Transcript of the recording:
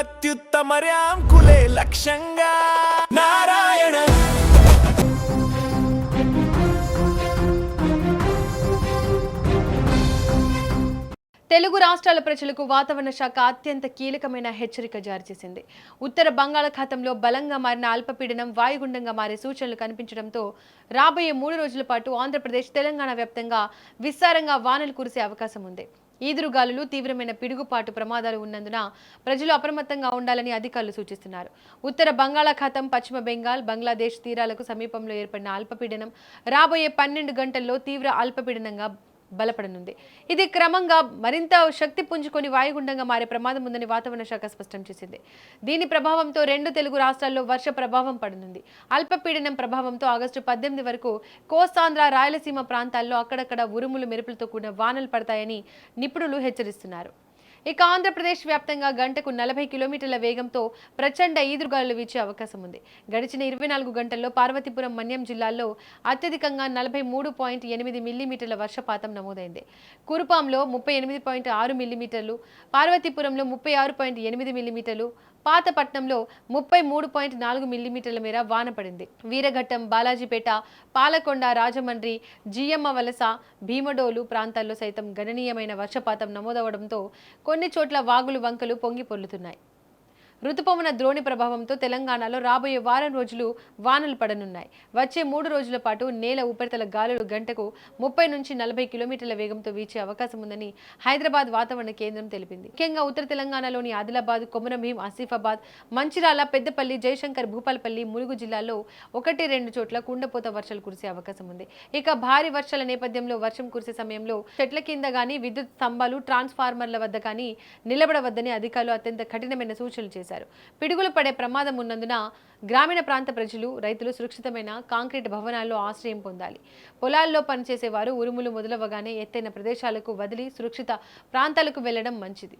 అత్యుత్తమర్యాంకులే లక్ష్యంగా నారాయణ తెలుగు రాష్ట్రాల ప్రజలకు వాతావరణ శాఖ అత్యంత కీలకమైన హెచ్చరిక జారీ చేసింది. ఉత్తర బంగాళాఖాతంలో బలంగా మారిన అల్పపీడనం వాయుగుండంగా మారే సూచనలు కనిపించడంతో రాబోయే 3 రోజుల పాటు ఆంధ్రప్రదేశ్, తెలంగాణ వ్యాప్తంగా విస్తారంగా వానలు కురిసే అవకాశం ఉంది. ఈదురుగాలులు, తీవ్రమైన పిడుగుపాటు ప్రమాదాలు ఉన్నందున ప్రజలు అప్రమత్తంగా ఉండాలని అధికారులు సూచిస్తున్నారు. ఉత్తర బంగాళాఖాతం, పశ్చిమ బెంగాల్, బంగ్లాదేశ్ తీరాలకు సమీపంలో ఏర్పడిన అల్పపీడనం రాబోయే 12 గంటల్లో తీవ్ర అల్పపీడనంగా బలపడనుంది. ఇది క్రమంగా మరింత శక్తి పుంజుకొని వాయుగుండంగా మారే ప్రమాదం ఉందని వాతావరణ శాఖ స్పష్టం చేసింది. దీని ప్రభావంతో 2 తెలుగు రాష్ట్రాల్లో వర్ష ప్రభావం పడనుంది. అల్పపీడనం ప్రభావంతో ఆగస్టు 18 వరకు కోస్తాంధ్ర, రాయలసీమ ప్రాంతాల్లో అక్కడక్కడ ఉరుములు, మెరుపులతో కూడిన వానలు పడతాయని నిపుణులు హెచ్చరిస్తున్నారు. ఇక ఆంధ్రప్రదేశ్ వ్యాప్తంగా గంటకు 40 కిలోమీటర్ల వేగంతో ప్రచండ ఈదురుగాలులు వీచే అవకాశం ఉంది. గడిచిన 24 గంటల్లో పార్వతీపురం, మన్యం జిల్లాల్లో అత్యధికంగా 43.8 మిల్లీమీటర్ల వర్షపాతం నమోదైంది. కురుపాంలో 38.6 మిల్లీమీటర్లు, పార్వతీపురంలో 36.8 మిల్లీమీటర్లు, పాతపట్నంలో 33.4 మిల్లీమీటర్ల మేర వాన పడింది. వీరఘట్టం, బాలాజీపేట, పాలకొండ, రాజమండ్రి, జియమ్మ వలస, భీమడోలు ప్రాంతాల్లో సైతం గణనీయమైన వర్షపాతం నమోదవడంతో కొన్ని చోట్ల వాగులు, వంకలు పొంగి పొర్లుతున్నాయి. రుతుపవన ద్రోణి ప్రభావంతో తెలంగాణలో రాబోయే వారం రోజులు వానలు పడనున్నాయి. వచ్చే 3 రోజుల పాటు నేల ఉపరితల గాలులు గంటకు 30 నుంచి 40 కిలోమీటర్ల వేగంతో వీచే అవకాశం ఉందని హైదరాబాద్ వాతావరణ కేంద్రం తెలిపింది. ముఖ్యంగా ఉత్తర తెలంగాణలోని ఆదిలాబాద్, కొమరంభీం, ఆసిఫాబాద్, మంచిర్యాల, పెద్దపల్లి, జయశంకర్, భూపాలపల్లి, ములుగు జిల్లాల్లో 1-2 చోట్ల కుండపోత వర్షాలు కురిసే అవకాశం ఉంది. ఇక భారీ వర్షాల నేపథ్యంలో వర్షం కురిసే సమయంలో చెట్ల కింద గానీ, విద్యుత్ స్తంభాలు, ట్రాన్స్ఫార్మర్ల వద్ద కానీ నిలబడవద్దని అధికారులు అత్యంత కఠినమైన సూచనలు చేశారు. పిడుగులు పడే ప్రమాదం ఉన్నందున గ్రామీణ ప్రాంత ప్రజలు, రైతులు సురక్షితమైన కాంక్రీట్ భవనాల్లో ఆశ్రయం పొందాలి. పొలాల్లో పనిచేసే వారు ఉరుములు మొదలవగానే ఎత్తైన ప్రదేశాలకు వదిలి సురక్షిత ప్రాంతాలకు వెళ్లడం మంచిది.